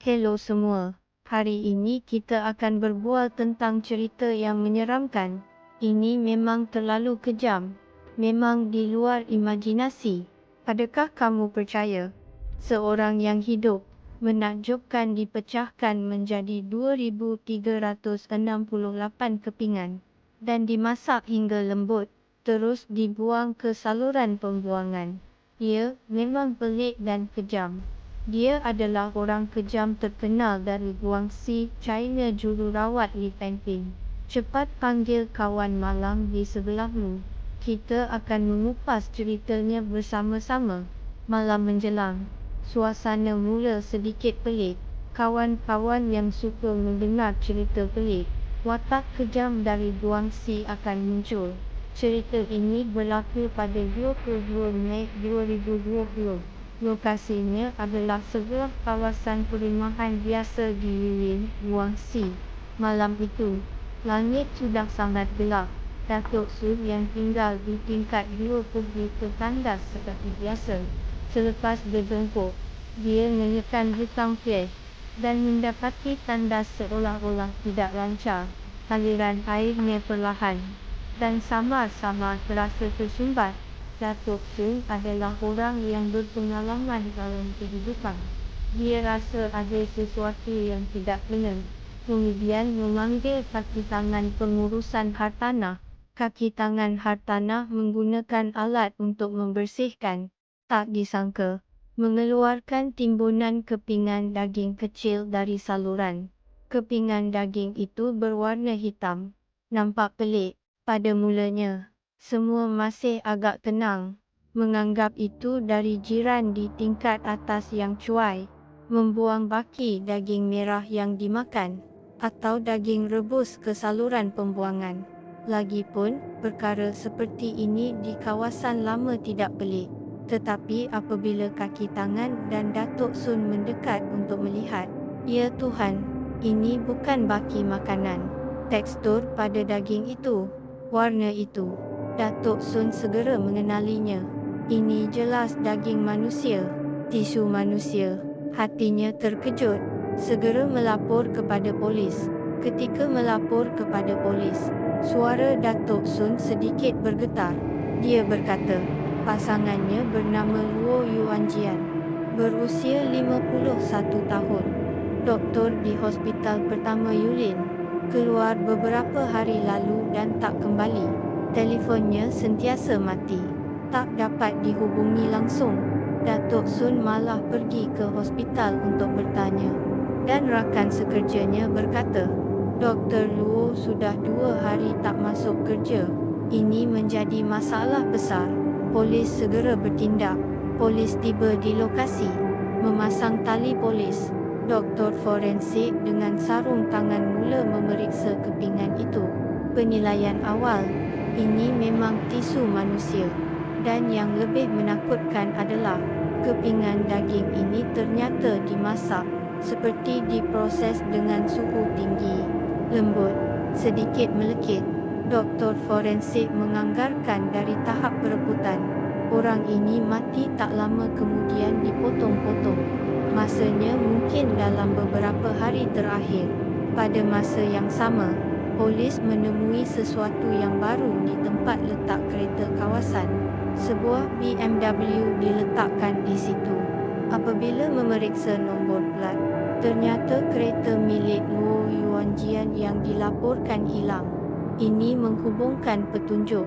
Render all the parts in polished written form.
Hello semua. Hari ini kita akan berbual tentang cerita yang menyeramkan. Ini memang terlalu kejam. Memang di luar imajinasi. Adakah kamu percaya? Seorang yang hidup, menakjubkan dipecahkan menjadi 2,368 kepingan. Dan dimasak hingga lembut, terus dibuang ke saluran pembuangan. Ia memang pelik dan kejam. Dia adalah orang kejam terkenal dari Guangxi, China, jururawat Li Fengping. Cepat panggil kawan malam di sebelahmu. Kita akan mengupas ceritanya bersama-sama. Malam menjelang. Suasana mula sedikit pelik. Kawan-kawan yang suka mendengar cerita pelik, watak kejam dari Guangxi akan muncul. Cerita ini berlaku pada 22 Mei 2020. Lokasinya adalah sebuah kawasan perumahan biasa di Yulin, Guangxi. Malam itu, langit sudah sangat gelap. Datuk Sun yang tinggal di tingkat 2 pergi ke tandas seperti biasa. Selepas berjongkok, dia menekan butang flash dan mendapati tandas seolah-olah tidak lancar. Aliran airnya perlahan dan samar-samar terasa tersumbat. Datuk Sun adalah orang yang berpengalaman dalam kehidupan. Dia rasa ada sesuatu yang tidak benar. Kemudian memanggil kaki tangan pengurusan hartanah. Kaki tangan hartanah menggunakan alat untuk membersihkan. Tak disangka, mengeluarkan timbunan kepingan daging kecil dari saluran. Kepingan daging itu berwarna hitam. Nampak pelik pada mulanya. Semua masih agak tenang, menganggap itu dari jiran di tingkat atas yang cuai, membuang baki daging merah yang dimakan, atau daging rebus ke saluran pembuangan. Lagipun, perkara seperti ini di kawasan lama tidak pelik. Tetapi apabila kaki tangan dan Datuk Sun mendekat untuk melihat, ya Tuhan, ini bukan baki makanan. Tekstur pada daging itu, warna itu. Datuk Sun segera mengenalinya. Ini jelas daging manusia, tisu manusia. Hatinya terkejut, segera melapor kepada polis. Ketika melapor kepada polis, suara Datuk Sun sedikit bergetar. Dia berkata, pasangannya bernama Luo Yuanjian, berusia 51 tahun. Doktor di hospital pertama Yulin, keluar beberapa hari lalu dan tak kembali. Telefonnya sentiasa mati. Tak dapat dihubungi langsung. Datuk Sun malah pergi ke hospital untuk bertanya. Dan rakan sekerjanya berkata, Dr. Luo sudah 2 hari tak masuk kerja. Ini menjadi masalah besar. Polis segera bertindak. Polis tiba di lokasi, memasang tali polis. Doktor forensik dengan sarung tangan mula memeriksa kepingan itu. Penilaian awal, ini memang tisu manusia. Dan yang lebih menakutkan adalah, kepingan daging ini ternyata dimasak, seperti diproses dengan suhu tinggi, lembut, sedikit melekit. Doktor forensik menganggarkan dari tahap perebutan. Orang ini mati tak lama kemudian dipotong-potong. Masanya mungkin dalam beberapa hari terakhir. Pada masa yang sama, polis menemui sesuatu yang baru di tempat letak kereta kawasan. Sebuah BMW diletakkan di situ. Apabila memeriksa nombor plat, ternyata kereta milik Luo Yuanjian yang dilaporkan hilang. Ini menghubungkan petunjuk.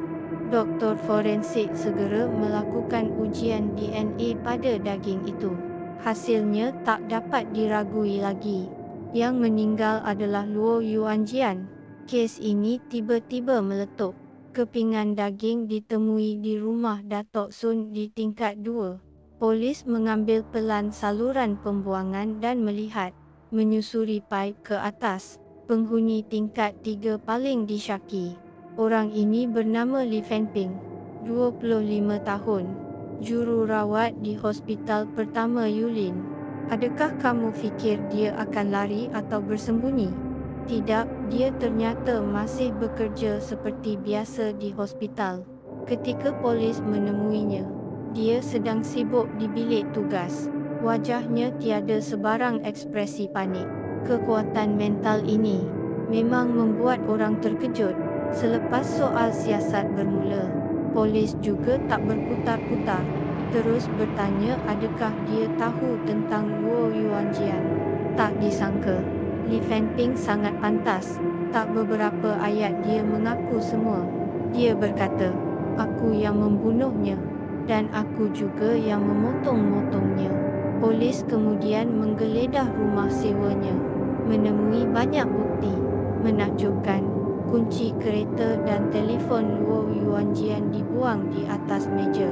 Doktor forensik segera melakukan ujian DNA pada daging itu. Hasilnya tak dapat diragui lagi. Yang meninggal adalah Luo Yuanjian. Kes ini tiba-tiba meletup. Kepingan daging ditemui di rumah Datuk Sun di tingkat 2. Polis mengambil pelan saluran pembuangan dan melihat, menyusuri paip ke atas. Penghuni tingkat 3 paling disyaki. Orang ini bernama Li Fengping, 25 tahun. Jururawat di hospital pertama Yulin. Adakah kamu fikir dia akan lari atau bersembunyi? Tidak, dia ternyata masih bekerja seperti biasa di hospital. Ketika polis menemuinya, dia sedang sibuk di bilik tugas, Wajahnya tiada sebarang ekspresi panik. Kekuatan mental ini memang membuat orang terkejut. Selepas soal siasat bermula, polis juga tak berputar-putar, terus bertanya adakah dia tahu tentang Luo Yuanjian. Tak disangka, Li Fengping sangat pantas. Tak beberapa ayat dia mengaku semua. Dia berkata, "Aku yang membunuhnya, dan aku juga yang memotong-motongnya." Polis kemudian menggeledah rumah sewanya, menemui banyak bukti menakjubkan. Kunci kereta dan telefon Luo Yuanjian dibuang di atas meja.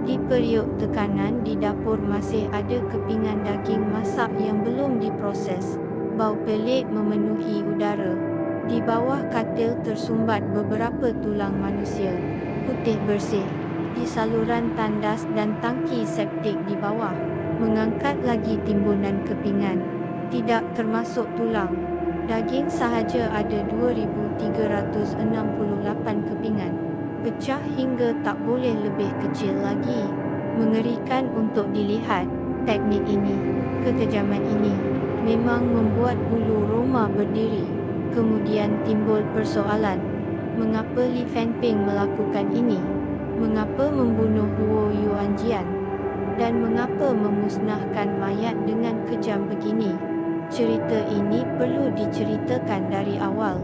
Di periuk tekanan di dapur masih ada kepingan daging masak yang belum diproses. Bau pelik memenuhi udara. Di bawah katil tersumbat beberapa tulang manusia, putih bersih, di saluran tandas dan tangki septik di bawah. Mengangkat lagi timbunan kepingan, tidak termasuk tulang. Daging sahaja ada 2,368 kepingan. Pecah hingga tak boleh lebih kecil lagi. Mengerikan untuk dilihat. Teknik ini, kekejaman ini, memang membuat bulu roma berdiri. Kemudian timbul persoalan. Mengapa Li Fengping melakukan ini? Mengapa membunuh Luo Yuanjian? Dan mengapa memusnahkan mayat dengan kejam begini? Cerita ini perlu diceritakan dari awal.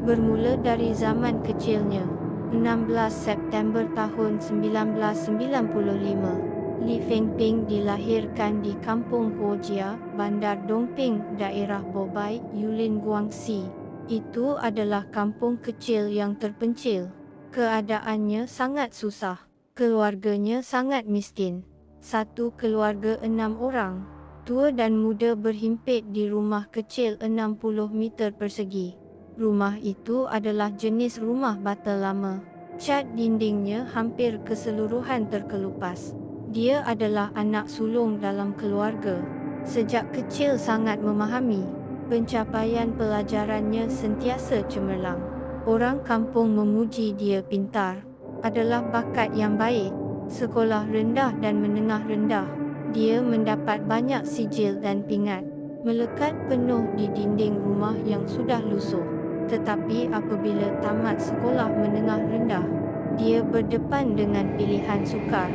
Bermula dari zaman kecilnya, 16 September tahun 1995, Li Fengping dilahirkan di Kampung Huojia, Bandar Dongping, daerah Bobai, Yulin, Guangxi. Itu adalah kampung kecil yang terpencil. Keadaannya sangat susah. Keluarganya sangat miskin. Satu keluarga 6 orang. Tua dan muda berhimpit di rumah kecil 60 meter persegi. Rumah itu adalah jenis rumah bata lama. Cat dindingnya hampir keseluruhan terkelupas. Dia adalah anak sulung dalam keluarga. Sejak kecil sangat memahami. Pencapaian pelajarannya sentiasa cemerlang. Orang kampung memuji dia pintar. Adalah bakat yang baik. Sekolah rendah dan menengah rendah. Dia mendapat banyak sijil dan pingat, melekat penuh di dinding rumah yang sudah lusuh. Tetapi apabila tamat sekolah menengah rendah, dia berdepan dengan pilihan sukar.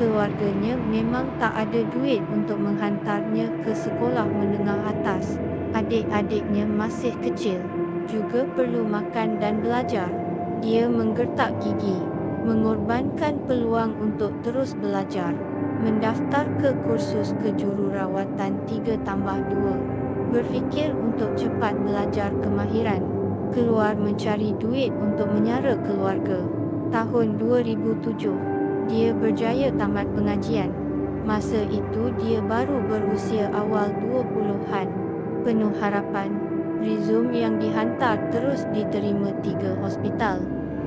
Keluarganya memang tak ada duit untuk menghantarnya ke sekolah menengah atas. Adik-adiknya masih kecil, juga perlu makan dan belajar. Dia menggertak gigi, mengorbankan peluang untuk terus belajar. Mendaftar ke kursus kejururawatan 3+2. Berfikir untuk cepat belajar kemahiran. Keluar mencari duit untuk menyara keluarga. Tahun 2007, dia berjaya tamat pengajian. Masa itu dia baru berusia awal 20-an. Penuh harapan, resume yang dihantar terus diterima 3 hospital.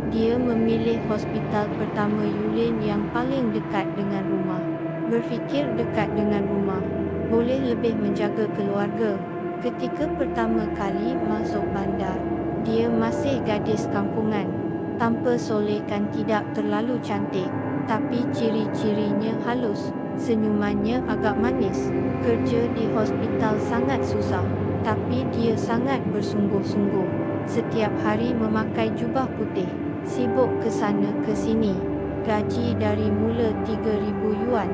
Dia memilih hospital pertama Yulin yang paling dekat dengan rumah. Berfikir dekat dengan rumah, boleh lebih menjaga keluarga. Ketika pertama kali masuk bandar, dia masih gadis kampungan. Tanpa solekan tidak terlalu cantik, tapi ciri-cirinya halus. Senyumannya agak manis. Kerja di hospital sangat susah, tapi dia sangat bersungguh-sungguh. Setiap hari memakai jubah putih, sibuk ke sana ke sini. Gaji dari mula 3,000 yuan,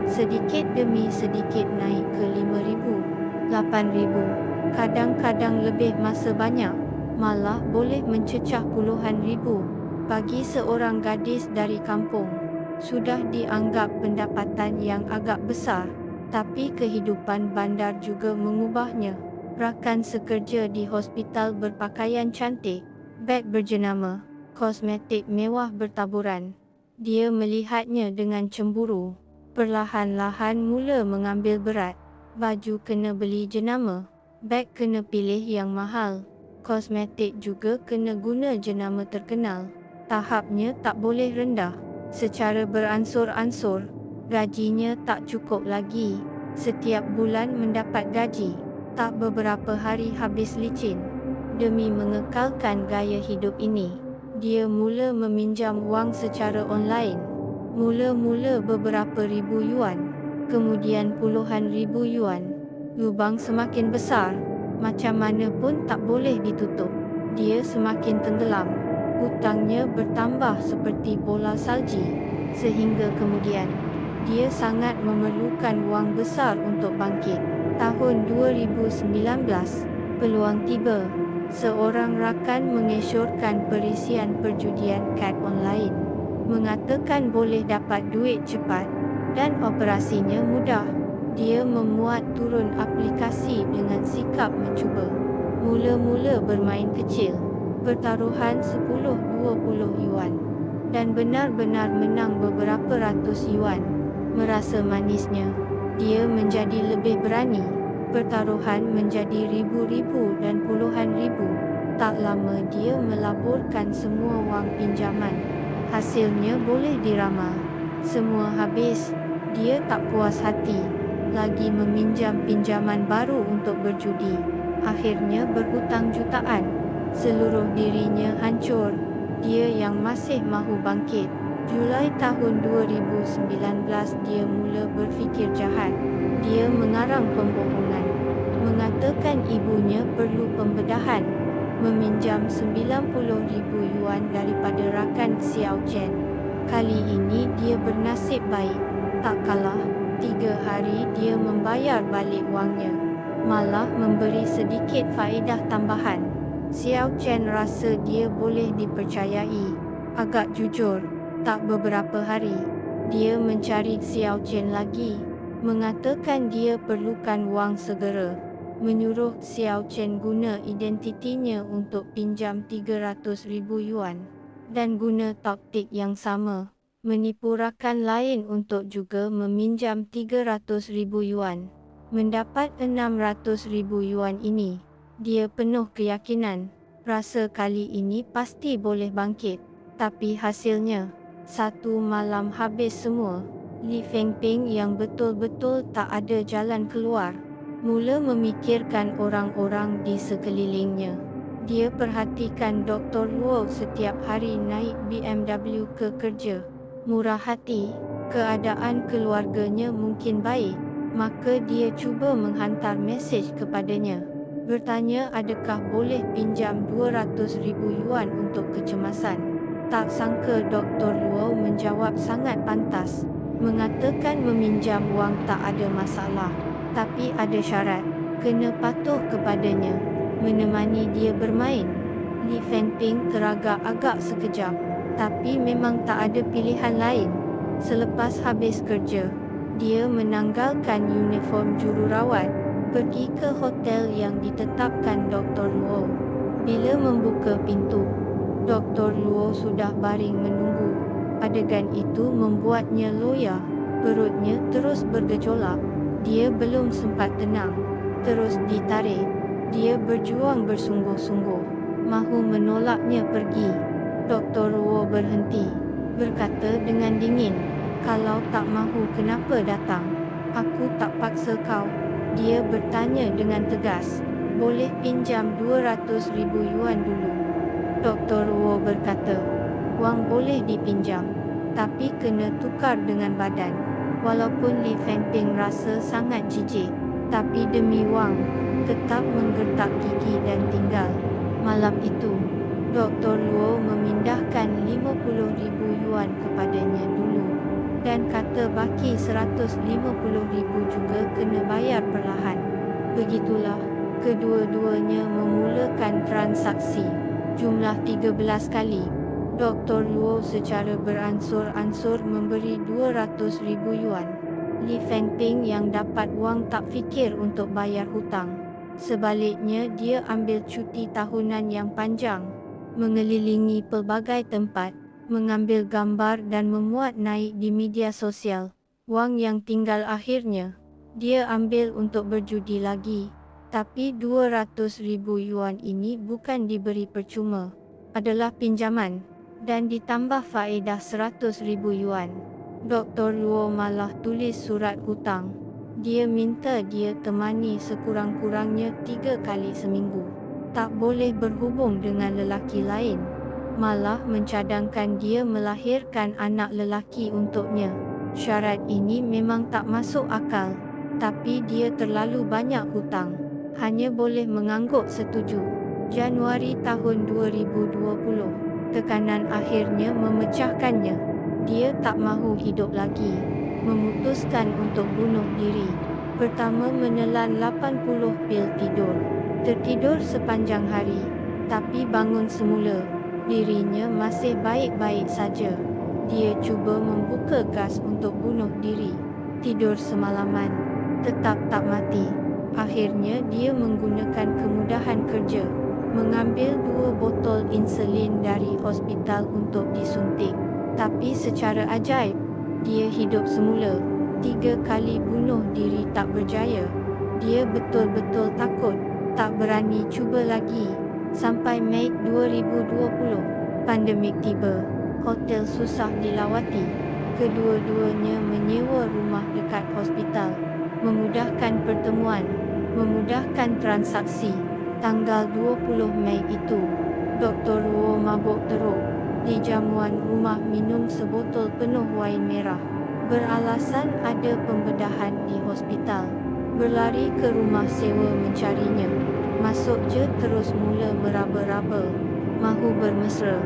sedikit demi sedikit naik ke 5,000, 8,000, kadang-kadang lebih masa banyak, malah boleh mencecah puluhan ribu. Bagi seorang gadis dari kampung, sudah dianggap pendapatan yang agak besar. Tapi kehidupan bandar juga mengubahnya. Rakan sekerja di hospital berpakaian cantik, beg berjenama, kosmetik mewah bertaburan. Dia melihatnya dengan cemburu. Perlahan-lahan mula mengambil berat. Baju kena beli jenama, beg kena pilih yang mahal, kosmetik juga kena guna jenama terkenal. Tahapnya tak boleh rendah. Secara beransur-ansur, gajinya tak cukup lagi. Setiap bulan mendapat gaji, tak beberapa hari habis licin. Demi mengekalkan gaya hidup ini, dia mula meminjam wang secara online. Mula-mula beberapa ribu yuan, kemudian puluhan ribu yuan. Lubang semakin besar, macam mana pun tak boleh ditutup. Dia semakin tenggelam. Hutangnya bertambah seperti bola salji, sehingga kemudian dia sangat memerlukan wang besar untuk bangkit. Tahun 2019, peluang tiba. Seorang rakan mengesyorkan perisian perjudian kad online, mengatakan boleh dapat duit cepat dan operasinya mudah. Dia memuat turun aplikasi dengan sikap mencuba. Mula-mula bermain kecil, pertaruhan 10-20 yuan, dan benar-benar menang beberapa ratus yuan. Merasa manisnya, dia menjadi lebih berani. Pertaruhan menjadi ribu-ribu dan puluhan ribu. Tak lama dia melaburkan semua wang pinjaman. Hasilnya boleh diramal. Semua habis. Dia tak puas hati lagi meminjam pinjaman baru untuk berjudi. Akhirnya berhutang jutaan. Seluruh dirinya hancur. Dia yang masih mahu bangkit. Julai tahun 2019 dia mula berfikir jahat. Dia mengarang pembohongan, mengatakan ibunya perlu pembedahan, meminjam 90,000 yuan daripada rakan Xiao Chen. Kali ini dia bernasib baik. Tak kalah, 3 hari dia membayar balik wangnya, malah memberi sedikit faedah tambahan. Xiao Chen rasa dia boleh dipercayai. Agak jujur, tak beberapa hari, dia mencari Xiao Chen lagi, mengatakan dia perlukan wang segera, menyuruh Xiao Chen guna identitinya untuk pinjam 300,000 yuan, dan guna taktik yang sama, menipu rakan lain untuk juga meminjam 300,000 yuan. Mendapat 600,000 yuan ini, dia penuh keyakinan, rasa kali ini pasti boleh bangkit. Tapi hasilnya, satu malam habis semua. Li Fengping yang betul-betul tak ada jalan keluar, mula memikirkan orang-orang di sekelilingnya. Dia perhatikan Dr. Luo setiap hari naik BMW ke kerja. Murah hati, keadaan keluarganya mungkin baik, maka dia cuba menghantar mesej kepadanya. Bertanya adakah boleh pinjam 200,000 yuan untuk kecemasan. Tak sangka Dr. Luo menjawab sangat pantas, mengatakan meminjam wang tak ada masalah, tapi ada syarat, kena patuh kepadanya, menemani dia bermain. Li Fengping teragak agak sekejap, tapi memang tak ada pilihan lain. Selepas habis kerja, dia menanggalkan uniform jururawat, pergi ke hotel yang ditetapkan Dr. Luo. Bila membuka pintu, Dr. Luo sudah baring menunggu. Adegan itu membuatnya loya. Perutnya terus bergejolak. Dia belum sempat tenang. Terus ditarik. Dia berjuang bersungguh-sungguh, mahu menolaknya pergi. Dr. Luo berhenti, berkata dengan dingin, "Kalau tak mahu kenapa datang? Aku tak paksa kau." Dia bertanya dengan tegas, "Boleh pinjam 200,000 yuan dulu?" Dr. Luo berkata, "Wang boleh dipinjam, tapi kena tukar dengan badan." Walaupun Li Fengping rasa sangat jijik, tapi demi wang, tetap menggertak gigi dan tinggal. Malam itu, Dr. Luo memindahkan 50,000 yuan kepadanya dulu, dan kata baki 150,000 juga kena bayar perlahan. Begitulah, kedua-duanya memulakan transaksi. Jumlah 13 kali. Dr. Luo secara beransur-ansur memberi 200,000 yuan. Li Fengping yang dapat wang tak fikir untuk bayar hutang. Sebaliknya dia ambil cuti tahunan yang panjang, mengelilingi pelbagai tempat, mengambil gambar dan memuat naik di media sosial. Wang yang tinggal akhirnya, dia ambil untuk berjudi lagi. Tapi 200,000 yuan ini bukan diberi percuma, adalah pinjaman, dan ditambah faedah 100,000 yuan. Dr. Luo malah tulis surat hutang. Dia minta dia temani sekurang-kurangnya 3 kali seminggu. Tak boleh berhubung dengan lelaki lain. Malah mencadangkan dia melahirkan anak lelaki untuknya. Syarat ini memang tak masuk akal, tapi dia terlalu banyak hutang. Hanya boleh mengangguk setuju. Januari tahun 2020, tekanan akhirnya memecahkannya. Dia tak mahu hidup lagi. Memutuskan untuk bunuh diri. Pertama menelan 80 pil tidur. Tertidur sepanjang hari, tapi bangun semula. Dirinya masih baik-baik saja. Dia cuba membuka gas untuk bunuh diri. Tidur semalaman, tetap tak mati. Akhirnya dia menggunakan kemudahan kerja, mengambil 2 botol insulin dari hospital untuk disuntik. Tapi secara ajaib, dia hidup semula. 3 kali bunuh diri tak berjaya. Dia betul-betul takut, tak berani cuba lagi. Sampai Mei 2020, pandemik tiba. Hotel susah dilawati. Kedua-duanya menyewa rumah dekat hospital, memudahkan pertemuan, memudahkan transaksi. Tanggal 20 Mei itu, Dr. Luo mabuk teruk. Di jamuan rumah minum sebotol penuh wain merah. Beralasan ada pembedahan di hospital. Berlari ke rumah sewa mencarinya. Masuk je terus mula meraba-raba. Mahu bermesra.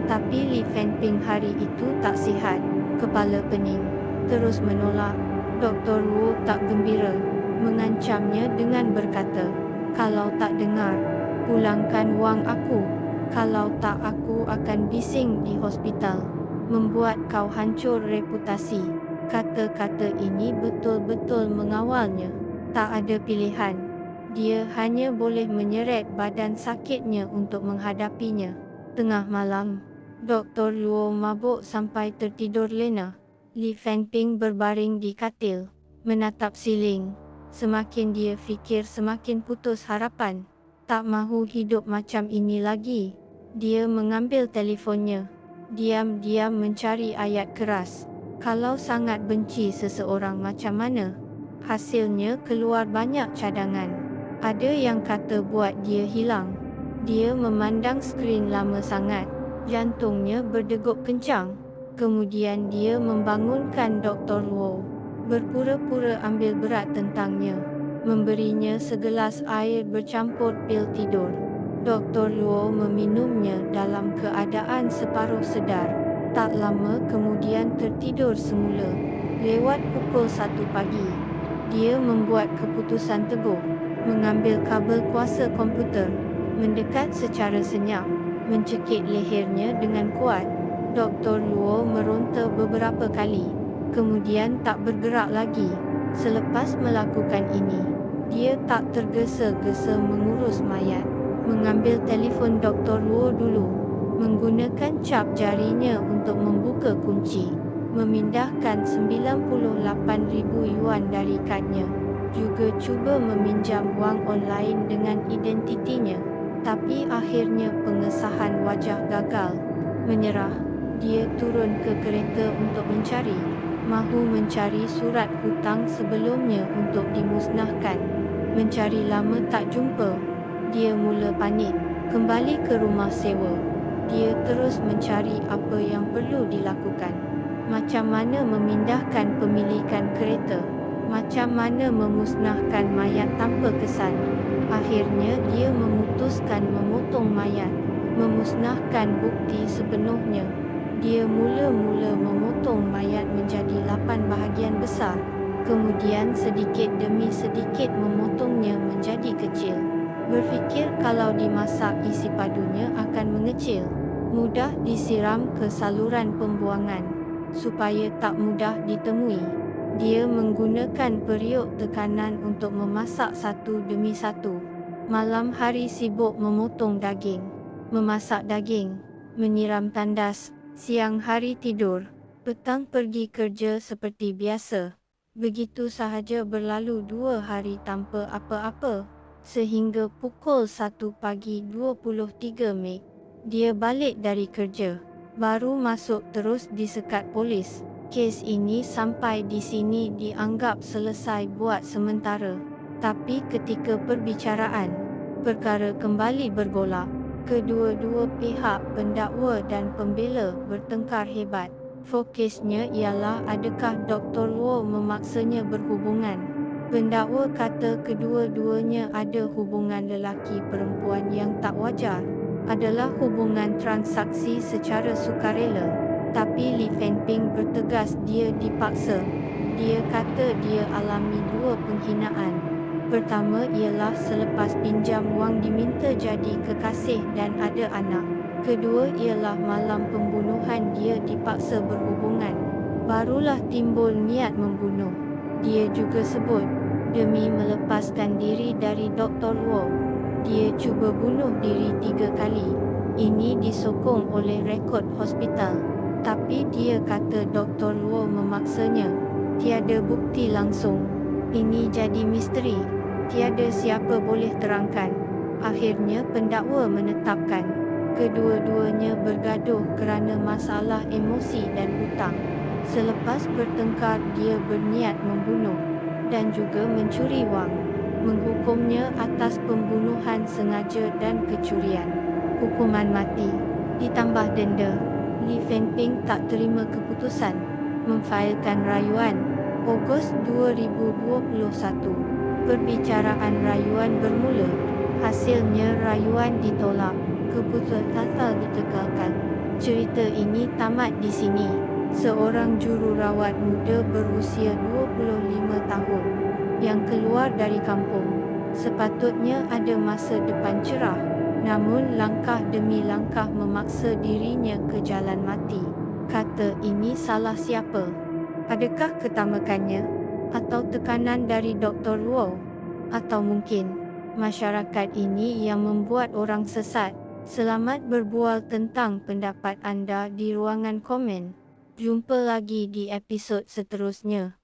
Tapi Li Fengping hari itu tak sihat, kepala pening, terus menolak. Dr. Wu tak gembira, mengancamnya dengan berkata, "Kalau tak dengar, pulangkan wang aku. Kalau tak aku akan bising di hospital, membuat kau hancur reputasi." Kata-kata ini betul-betul mengawalnya. Tak ada pilihan. Dia hanya boleh menyeret badan sakitnya untuk menghadapinya. Tengah malam, Dr. Luo mabuk sampai tertidur lena. Li Fengping berbaring di katil, menatap siling. Semakin dia fikir semakin putus harapan. Tak mahu hidup macam ini lagi. Dia mengambil telefonnya. Diam-diam mencari ayat keras. Kalau sangat benci seseorang macam mana? Hasilnya keluar banyak cadangan. Ada yang kata buat dia hilang. Dia memandang skrin lama sangat. Jantungnya berdegup kencang. Kemudian dia membangunkan Dr. Luo. Berpura-pura ambil berat tentangnya. Memberinya segelas air bercampur pil tidur. Dr. Luo meminumnya dalam keadaan separuh sedar. Tak lama kemudian tertidur semula. Lewat pukul 1 pagi, dia membuat keputusan teguh. Mengambil kabel kuasa komputer. Mendekat secara senyap. Mencekik lehernya dengan kuat. Dr. Luo meronta beberapa kali, kemudian tak bergerak lagi. Selepas melakukan ini, dia tak tergesa-gesa mengurus mayat. Mengambil telefon Dr. Luo dulu, menggunakan cap jarinya untuk membuka kunci, memindahkan 98,000 yuan dari kadnya. Juga cuba meminjam wang online dengan identitinya. Tapi akhirnya pengesahan wajah gagal. Menyerah, dia turun ke kereta untuk mencari. Mahu mencari surat hutang sebelumnya untuk dimusnahkan. Mencari lama tak jumpa. Dia mula panik. Kembali ke rumah sewa. Dia terus mencari apa yang perlu dilakukan. Macam mana memindahkan pemilikan kereta. Macam mana memusnahkan mayat tanpa kesan. Akhirnya dia memutuskan memotong mayat, memusnahkan bukti sepenuhnya. Dia mula-mula memotong mayat menjadi 8 bahagian besar, kemudian sedikit demi sedikit memotongnya menjadi kecil. Berfikir kalau dimasak isi padunya akan mengecil, mudah disiram ke saluran pembuangan, supaya tak mudah ditemui. Dia menggunakan periuk tekanan untuk memasak satu demi satu. Malam hari sibuk memotong daging, memasak daging, menyiram tandas. Siang hari tidur, petang pergi kerja seperti biasa. Begitu sahaja berlalu 2 hari tanpa apa-apa. Sehingga pukul 1 pagi 23 Mei, dia balik dari kerja. Baru masuk terus disekat polis. Kes ini sampai di sini dianggap selesai buat sementara. Tapi ketika perbicaraan, perkara kembali bergolak. Kedua-dua pihak, pendakwa dan pembela, bertengkar hebat. Fokusnya ialah adakah Dr. Wu memaksanya berhubungan. Pendakwa kata kedua-duanya ada hubungan lelaki-perempuan yang tak wajar, adalah hubungan transaksi secara sukarela. Tapi Li Fenping bertegas dia dipaksa. Dia kata dia alami dua penghinaan. Pertama ialah selepas pinjam wang diminta jadi kekasih dan ada anak. Kedua ialah malam pembunuhan dia dipaksa berhubungan. Barulah timbul niat membunuh. Dia juga sebut, demi melepaskan diri dari Dr. Wu, dia cuba bunuh diri 3 kali. Ini disokong oleh rekod hospital. Tapi dia kata Dr. Wu memaksanya. Tiada bukti langsung. Ini jadi misteri. Tiada siapa boleh terangkan. Akhirnya pendakwa menetapkan kedua-duanya bergaduh kerana masalah emosi dan hutang. Selepas bertengkar dia berniat membunuh dan juga mencuri wang. Menghukumnya atas pembunuhan sengaja dan kecurian. Hukuman mati ditambah denda. Li Fenping tak terima keputusan, memfailkan rayuan. Ogos 2021. Perbicaraan rayuan bermula. Hasilnya rayuan ditolak. Keputusan ditegalkan. Cerita ini tamat di sini. Seorang jururawat muda berusia 25 tahun yang keluar dari kampung sepatutnya ada masa depan cerah, namun langkah demi langkah memaksa dirinya ke jalan mati. Kata ini salah siapa? Adakah ketamakannya? Atau tekanan dari Dr. Wu? Atau mungkin masyarakat ini yang membuat orang sesat? Selamat berbual tentang pendapat anda di ruangan komen. Jumpa lagi di episod seterusnya.